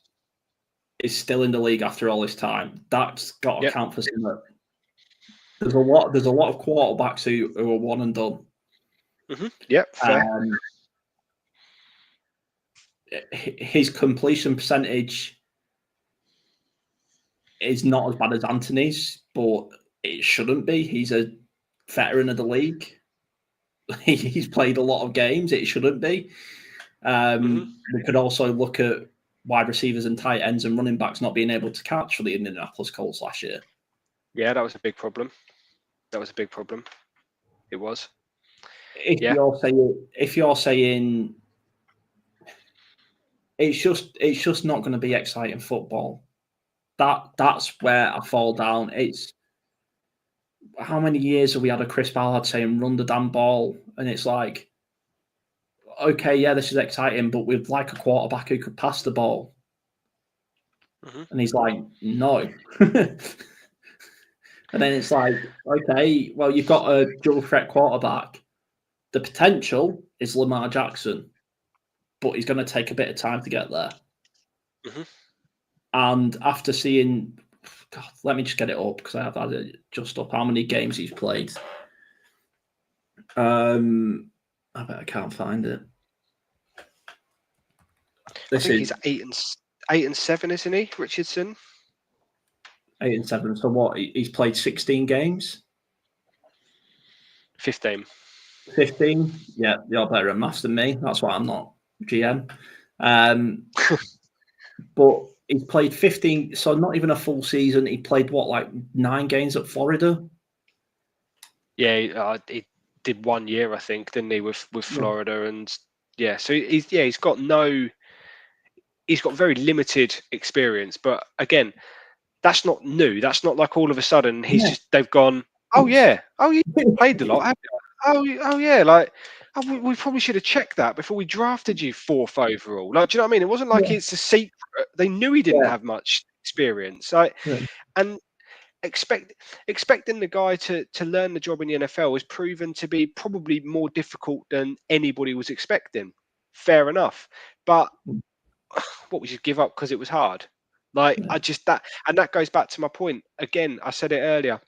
is still in the league after all this time. That's got to count for something. There's a lot of quarterbacks who are one and done. Mm-hmm. Yeah, fair. His completion percentage is not as bad as Anthony's, but it shouldn't be. He's a veteran of the league. He's played a lot of games. It shouldn't be. We could also look at wide receivers and tight ends and running backs not being able to catch for the Indianapolis Colts last year. Yeah, that was a big problem. It was. If you're saying it's just not going to be exciting football. That's where I fall down. It's how many years have we had a Chris Ballard saying run the damn ball, and it's like, okay, yeah, this is exciting, but we'd like a quarterback who could pass the ball. And he's like, no. And then it's like, okay, well, you've got a dual threat quarterback. The potential is Lamar Jackson, but he's going to take a bit of time to get there. And after seeing, God, let me just get it up because I have had it just up how many games he's played. I bet I can't find it. I think he's 8-7, isn't he, Richardson? 8-7. So what? He's played 16 games. 15. 15. Yeah, you're better at maths than me. That's why I'm not GM. But he's played 15, so not even a full season. He played what, 9 games at Florida? Yeah, he did 1 year, I think, didn't he, with Florida, and so he's got very limited experience. But again, that's not new. That's not like all of a sudden they've gone, you played a lot, have you? We probably should have checked that before we drafted you 4th overall. Like, do you know what I mean? It wasn't like it's a secret. They knew he didn't have much experience. And expecting the guy to learn the job in the NFL has proven to be probably more difficult than anybody was expecting. Fair enough. But what, we should give up because it was hard? That goes back to my point. Again, I said it earlier.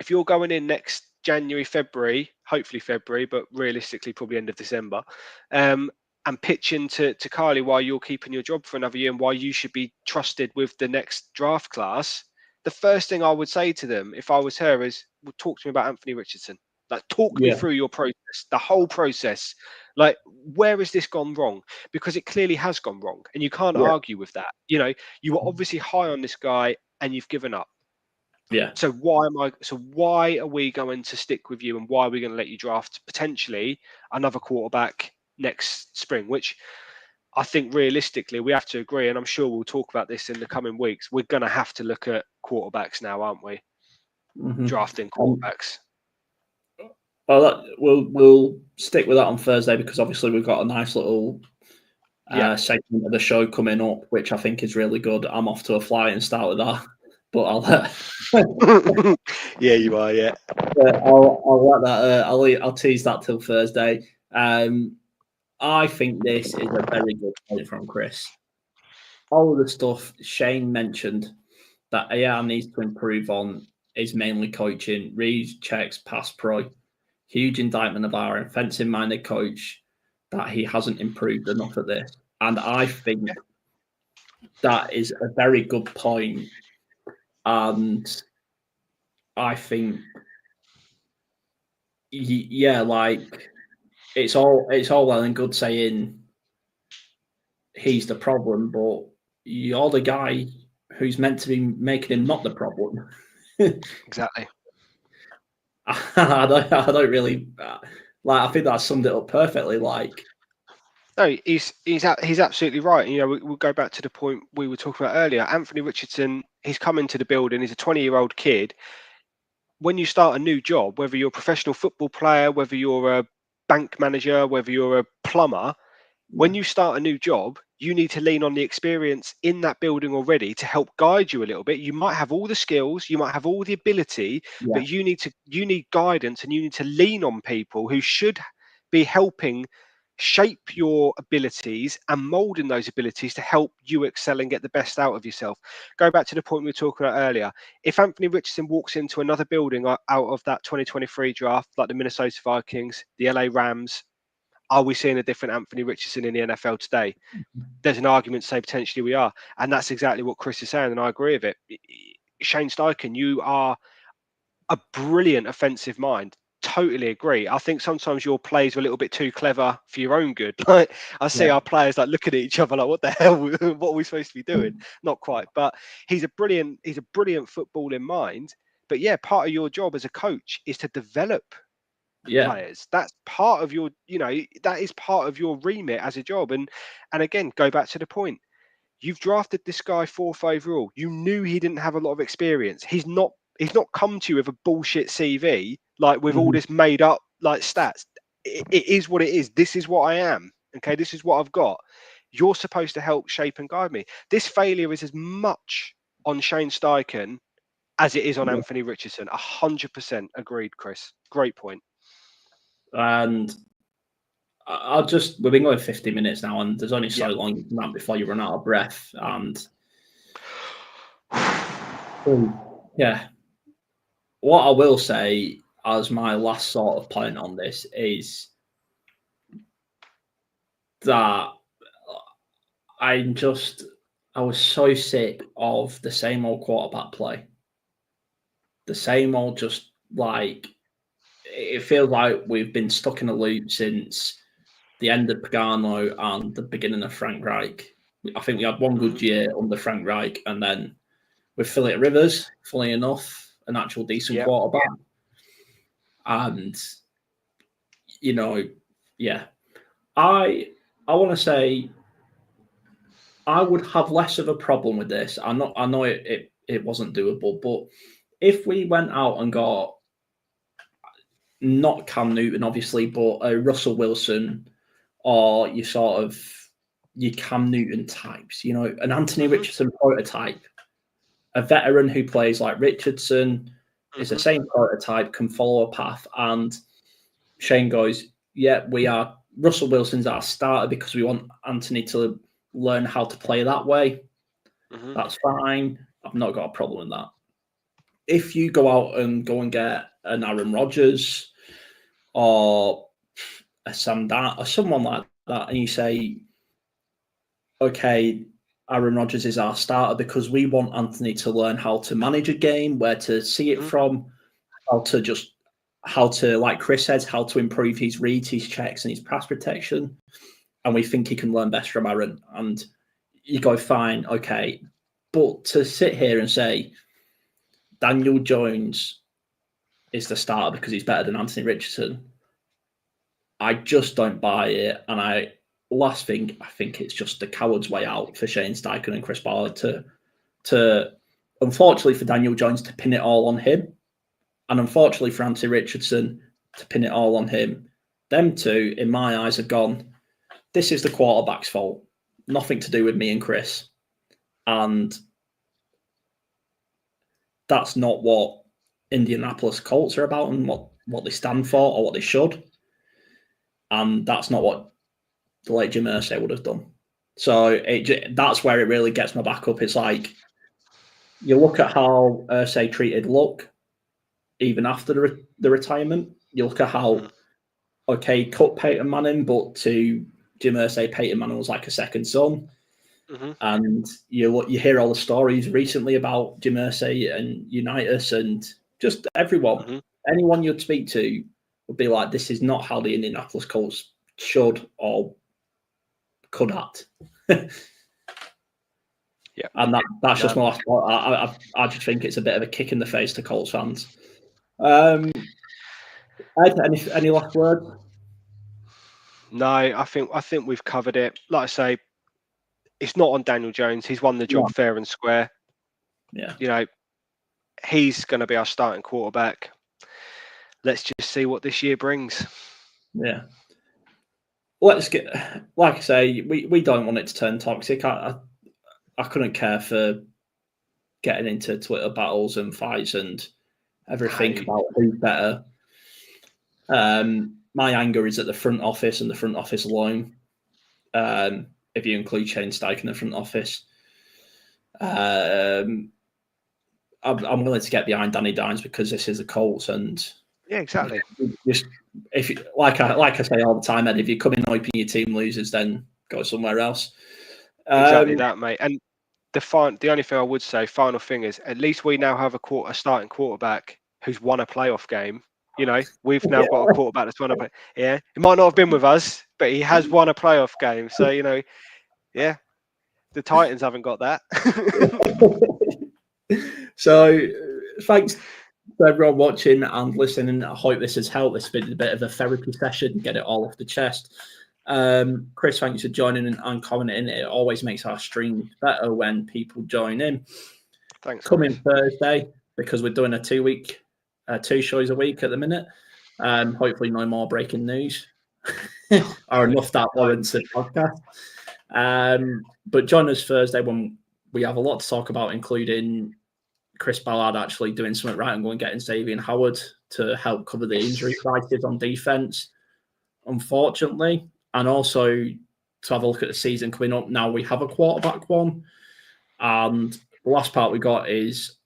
If you're going in next January, February, hopefully February, but realistically probably end of December, and pitching to Kylie while you're keeping your job for another year and why you should be trusted with the next draft class, the first thing I would say to them if I was her is, well, talk to me about Anthony Richardson. Talk me through your process, the whole process. Where has this gone wrong? Because it clearly has gone wrong, and you can't argue with that. You were obviously high on this guy, and you've given up. Yeah. So why are we going to stick with you, and why are we going to let you draft potentially another quarterback next spring? Which I think realistically we have to agree, and I'm sure we'll talk about this in the coming weeks. We're going to have to look at quarterbacks now, aren't we? Drafting quarterbacks. Well, we'll stick with that on Thursday because obviously we've got a nice little segment of the show coming up, which I think is really good. I'm off to a fly and start with that, but I'll yeah, you are. Yeah, I'll let that. I'll tease that till Thursday. I think this is a very good point from Chris. All of the stuff Shane mentioned that AR needs to improve on is mainly coaching. Reads, checks, pass pro. Huge indictment of our offensive-minded coach that he hasn't improved enough at this. And I think that is a very good point. And I think, it's all well and good saying he's the problem, but you're the guy who's meant to be making him not the problem. Exactly. I don't really I think that summed it up perfectly. No, he's absolutely right. We'll go back to the point we were talking about earlier. Anthony Richardson, he's come into the building. He's a 20-year-old kid. When you start a new job, whether you're a professional football player, whether you're a bank manager, whether you're a plumber, When you start a new job, you need to lean on the experience in that building already to help guide you a little bit. You might have all the skills, you might have all the ability, Yeah. but you need guidance, and you need to lean on people who should be helping shape your abilities and molding those abilities to help you excel and get the best out of yourself. Go back to the point we were talking about earlier. If Anthony Richardson walks into another building out of that 2023 draft, like the Minnesota Vikings, the LA Rams, are we seeing a different Anthony Richardson in the NFL today? There's an argument to say potentially we are. And that's exactly what Chris is saying, and I agree with it. Shane Steichen, you are a brilliant offensive mind. Totally agree. I think sometimes your plays are a little bit too clever for your own good. Like I see our players like looking at each other like, what the hell? What are we supposed to be doing? Not quite. But he's a brilliant footballing mind. But yeah, part of your job as a coach is to develop players. That's part of your, that is part of your remit as a job. And again, go back to the point. You've drafted this guy 4th overall. You knew he didn't have a lot of experience. He's not come to you with a bullshit CV, like with all this made up like stats. It is what it is. This is what I am. Okay, this is what I've got. You're supposed to help shape and guide me. This failure is as much on Shane Steichen as it is on Anthony Richardson. 100% agreed, Chris. Great point. And we've been going 50 minutes now, and there's only so long you can run before you run out of breath. And yeah, what I will say as my last sort of point on this is that I was so sick of the same old quarterback play. The same old, just like, it feels like we've been stuck in a loop since the end of Pagano and the beginning of Frank Reich. I think we had one good year under Frank Reich, and then with Phillip Rivers, funny enough, an actual decent quarterback. And, I want to say I would have less of a problem with this. I know it wasn't doable, but if we went out and got not Cam Newton, obviously, but a Russell Wilson, or your Cam Newton types, an Anthony Richardson prototype, a veteran who plays like Richardson, is the same prototype, can follow a path, and Shane goes, Russell Wilson's our starter because we want Anthony to learn how to play that way. That's fine. I've not got a problem with that. If you go out and get an Aaron Rodgers or a Sam Darnold or someone like that, and you say, okay, Aaron Rodgers is our starter because we want Anthony to learn how to manage a game, where to see it from, how to, like Chris says, how to improve his reads, his checks, and his pass protection. And we think he can learn best from Aaron. And you go, fine, okay. But to sit here and say Daniel Jones is the starter because he's better than Anthony Richardson, I just don't buy it. And I think it's just the coward's way out for Shane Steichen and Chris Ballard to unfortunately for Daniel Jones to pin it all on him, and unfortunately for Anthony Richardson to pin it all on him. Them two, in my eyes, have gone, this is the quarterback's fault. Nothing to do with me and Chris. And that's not what Indianapolis Colts are about and what they stand for or what they should. And that's not what the late Jim Irsay would have done. So that's where it really gets my back up. It's like, you look at how Irsay treated Luck even after the retirement. You look at how, okay, cut Peyton Manning, but to Jim Irsay, Peyton Manning was like a second son. And you hear all the stories recently about Jim Irsay and Unitas and just everyone. Anyone you'd speak to would be like, this is not how the Indianapolis Colts should or could act. And that's just my last thought. I just think it's a bit of a kick in the face to Colts fans. Ed, any last words? No, I think we've covered it. Like I say, it's not on Daniel Jones. He's won the job fair and square. Yeah. He's going to be our starting quarterback. Let's just see what this year brings. Yeah. let's get, like I say, we don't want it to turn toxic. I couldn't care for getting into Twitter battles and fights and everything about who's better. My anger is at the front office and the front office alone. If you include Shane Steichen in the front office, I'm willing to get behind Danny Dines because this is the Colts, and yeah, exactly. Just if you, like I say all the time, Ed, if you come in hoping your team loses, then go somewhere else. Exactly that, mate. And the only thing I would say, final thing is, at least we now have a starting quarterback who's won a playoff game. You know, we've now got a quarterback that's won a play. Yeah, he might not have been with us, but he has won a playoff game. So you know, yeah, the Titans haven't got that. So, thanks to everyone watching and listening. I hope this has helped. This has been a bit of a therapy session, get it all off the chest. Chris, thanks for joining and commenting. It always makes our stream better when people join in. Thanks. Coming Thursday, because we're doing a 2 week, 2 shows a week at the minute. Hopefully, no more breaking news or enough that warrants a podcast. But join us Thursday when we have a lot to talk about, including Chris Ballard actually doing something right and going and getting Xavier Howard to help cover the injury crisis on defense, unfortunately. And also to have a look at the season coming up. Now we have a quarterback one. And the last part we got is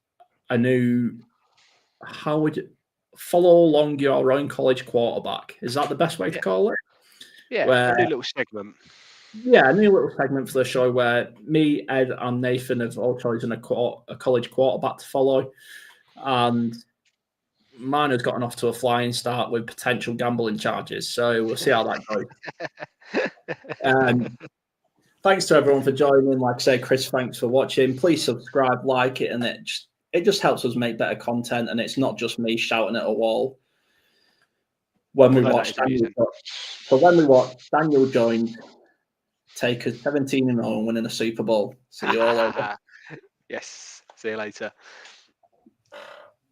a new, how would you follow along your own college quarterback? Is that the best way to call it? Yeah, a new little segment. Yeah, a new little segment for the show where me, Ed, and Nathan have all chosen a college quarterback to follow. And mine has gotten off to a flying start with potential gambling charges. So we'll see how that goes. Thanks to everyone for joining. Like I say, Chris, thanks for watching. Please subscribe, like it, and it just helps us make better content. And it's not just me shouting at a wall. When we watch Daniel joined, take us 17-0 and winning a Super Bowl. See you all later. Yes. See you later.